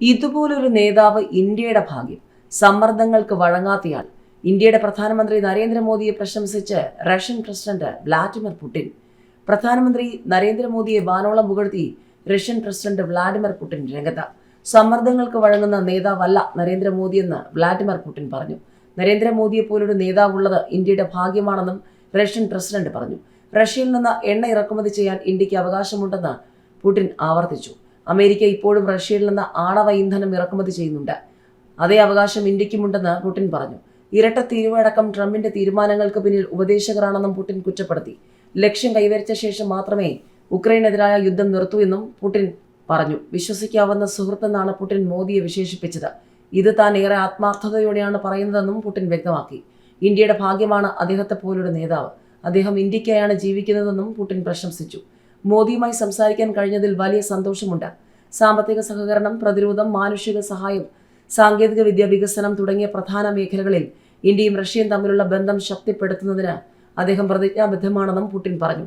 ഇതുപോലൊരു നേതാവ് ഇന്ത്യയുടെ ഭാഗ്യം. സമ്മർദ്ദങ്ങൾക്ക് വഴങ്ങാത്തയാൾ. ഇന്ത്യയുടെ പ്രധാനമന്ത്രി നരേന്ദ്രമോദിയെ പ്രശംസിച്ച് റഷ്യൻ പ്രസിഡന്റ് വ്ളാഡിമിർ പുടിൻ. പ്രധാനമന്ത്രി നരേന്ദ്രമോദിയെ വാനോളം പുകഴ്ത്തി റഷ്യൻ പ്രസിഡന്റ് വ്ളാഡിമിർ പുടിൻ രംഗത്ത്. സമ്മർദ്ദങ്ങൾക്ക് വഴങ്ങുന്ന നേതാവല്ല നരേന്ദ്രമോദിയെന്ന് വ്ളാഡിമിർ പുടിൻ പറഞ്ഞു. നരേന്ദ്രമോദിയെ പോലൊരു നേതാവുള്ളത് ഇന്ത്യയുടെ ഭാഗ്യമാണെന്നും റഷ്യൻ പ്രസിഡന്റ് പറഞ്ഞു. റഷ്യയിൽ നിന്ന് എണ്ണ ഇറക്കുമതി ചെയ്യാൻ ഇന്ത്യക്ക് അവകാശമുണ്ടെന്ന് പുടിൻ ആവർത്തിച്ചു. അമേരിക്ക ഇപ്പോഴും റഷ്യയിൽ നിന്ന് ആണവ ഇന്ധനം ഇറക്കുമതി ചെയ്യുന്നുണ്ട്. അതേ അവകാശം ഇന്ത്യക്കുമുണ്ടെന്ന് പുടിൻ പറഞ്ഞു. ഇരട്ട തീരുവടക്കം ട്രംപിന്റെ തീരുമാനങ്ങൾക്ക് പിന്നിൽ ഉപദേശകരാണെന്നും പുടിൻ കുറ്റപ്പെടുത്തി. ലക്ഷ്യം കൈവരിച്ച ശേഷം മാത്രമേ ഉക്രൈനെതിരായ യുദ്ധം നിർത്തൂ എന്നും പുടിൻ പറഞ്ഞു. വിശ്വസിക്കാവുന്ന സുഹൃത്തെന്നാണ് പുടിൻ മോദിയെ വിശേഷിപ്പിച്ചത്. ഇത് താൻ ഏറെ ആത്മാർത്ഥതയോടെയാണ് പറയുന്നതെന്നും പുടിൻ വ്യക്തമാക്കി. ഇന്ത്യയുടെ ഭാഗ്യമാണ് അദ്ദേഹത്തെ പോലൊരു നേതാവ്. അദ്ദേഹം ഇന്ത്യക്കായാണ് ജീവിക്കുന്നതെന്നും പുടിൻ പ്രശംസിച്ചു. മോദിയുമായി സംസാരിക്കാൻ കഴിഞ്ഞതിൽ വലിയ സന്തോഷമുണ്ട്. സാമ്പത്തിക സഹകരണം, പ്രതിരോധം, മാനുഷിക സഹായം, സാങ്കേതിക വിദ്യ വികസനം തുടങ്ങിയ പ്രധാന മേഖലകളിൽ ഇന്ത്യയും റഷ്യയും തമ്മിലുള്ള ബന്ധം ശക്തിപ്പെടുത്തുന്നതിന് അദ്ദേഹം പ്രതിജ്ഞാബദ്ധമാണെന്നും പുടിൻ പറഞ്ഞു.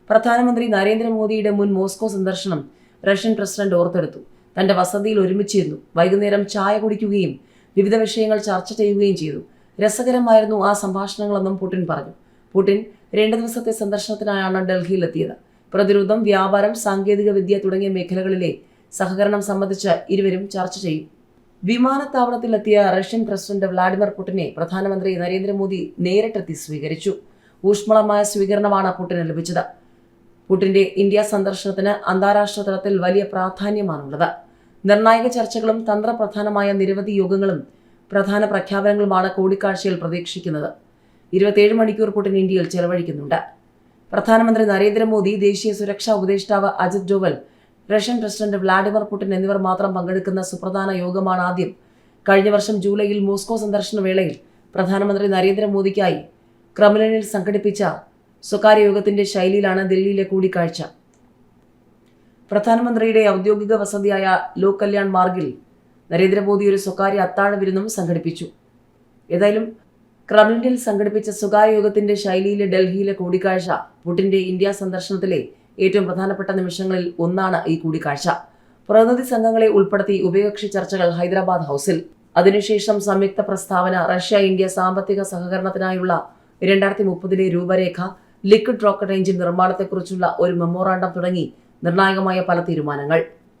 പ്രധാനമന്ത്രി നരേന്ദ്രമോദിയുടെ മുൻ മോസ്കോ സന്ദർശനം റഷ്യൻ പ്രസിഡന്റ് ഓർത്തെടുത്തു. തന്റെ വസതിയിൽ ഒരുമിച്ചിരുന്നു. വൈകുന്നേരം ചായ കുടിക്കുകയും വിവിധ വിഷയങ്ങൾ ചർച്ച ചെയ്യുകയും ചെയ്തു. രസകരമായിരുന്നു ആ സംഭാഷണങ്ങളെന്നും പുടിൻ പറഞ്ഞു. പുടിൻ 2 ദിവസത്തെ സന്ദർശനത്തിനായാണ് ഡൽഹിയിലെത്തിയത്. പ്രതിരോധം, വ്യാപാരം, സാങ്കേതിക വിദ്യ തുടങ്ങിയ മേഖലകളിലെ സഹകരണം സംബന്ധിച്ച് ഇരുവരും ചർച്ച ചെയ്യും. വിമാനത്താവളത്തിലെത്തിയ റഷ്യൻ പ്രസിഡന്റ് വ്ളാഡിമിർ പുടിനെ പ്രധാനമന്ത്രി നരേന്ദ്രമോദി നേരിട്ടെത്തി സ്വീകരിച്ചു. ഊഷ്മളമായ സ്വീകരണമാണ് പുടിന് ലഭിച്ചത്. പുടിന്റെ ഇന്ത്യ സന്ദർശനത്തിന് അന്താരാഷ്ട്ര തലത്തിൽ വലിയ പ്രാധാന്യമാണുള്ളത്. നിർണായക ചർച്ചകളും തന്ത്രപ്രധാനമായ നിരവധി യോഗങ്ങളും പ്രധാന പ്രഖ്യാപനങ്ങളുമാണ് കൂടിക്കാഴ്ചയിൽ പ്രതീക്ഷിക്കുന്നത്. 27 മണിക്കൂർ പുടിൻ ഇന്ത്യയിൽ ചെലവഴിക്കുന്നുണ്ട്. പ്രധാനമന്ത്രി നരേന്ദ്രമോദി, ദേശീയ സുരക്ഷാ ഉപദേഷ്ടാവ് Ajit Doval, Russian president Vladimir Putin എന്നിവർ മാത്രം പങ്കെടുക്കുന്ന സുപ്രധാന യോഗമാണ് ആദ്യം. കഴിഞ്ഞ വർഷം ജൂലൈയിൽ മോസ്കോ സന്ദർശന വേളയിൽ പ്രധാനമന്ത്രി നരേന്ദ്രമോദിക്കായി ക്രെംലിനിൽ സംഘടിപ്പിച്ച സ്വകാര്യ യോഗത്തിന്റെ ശൈലിയിലാണ് ദില്ലിയിലെ കൂടിക്കാഴ്ച. പ്രധാനമന്ത്രിയുടെ ഔദ്യോഗിക വസതിയായ ലോക് കല്യാൺ മാർഗിൽ നരേന്ദ്രമോദി ഒരു സ്വകാര്യ അത്താഴ വിരുന്നും സംഘടിപ്പിച്ചു. ഏതായാലും ക്രെംലിനിൽ സംഘടിപ്പിച്ച സ്വകാര്യ യോഗത്തിന്റെ ശൈലിയിലെ ഡൽഹിയിലെ കൂടിക്കാഴ്ച പുടിന്റെ ഇന്ത്യ സന്ദർശനത്തിലെ ഏറ്റവും പ്രധാനപ്പെട്ട നിമിഷങ്ങളിൽ ഒന്നാണ് ഈ കൂടിക്കാഴ്ച. പ്രതിനിധി സംഘങ്ങളെ ഉൾപ്പെടുത്തി ഉഭയകക്ഷി ചർച്ചകൾ ഹൈദരാബാദ് ഹൗസിൽ. അതിനുശേഷം സംയുക്ത പ്രസ്താവന, റഷ്യ ഇന്ത്യ സാമ്പത്തിക സഹകരണത്തിനായുള്ള 2030 രൂപരേഖ, ലിക്വിഡ് റോക്കറ്റ് എഞ്ചിൻ നിർമ്മാണത്തെക്കുറിച്ചുള്ള ഒരു മെമ്മോറാണ്ടം തുടങ്ങി നിർണായകമായ പല തീരുമാനങ്ങൾ.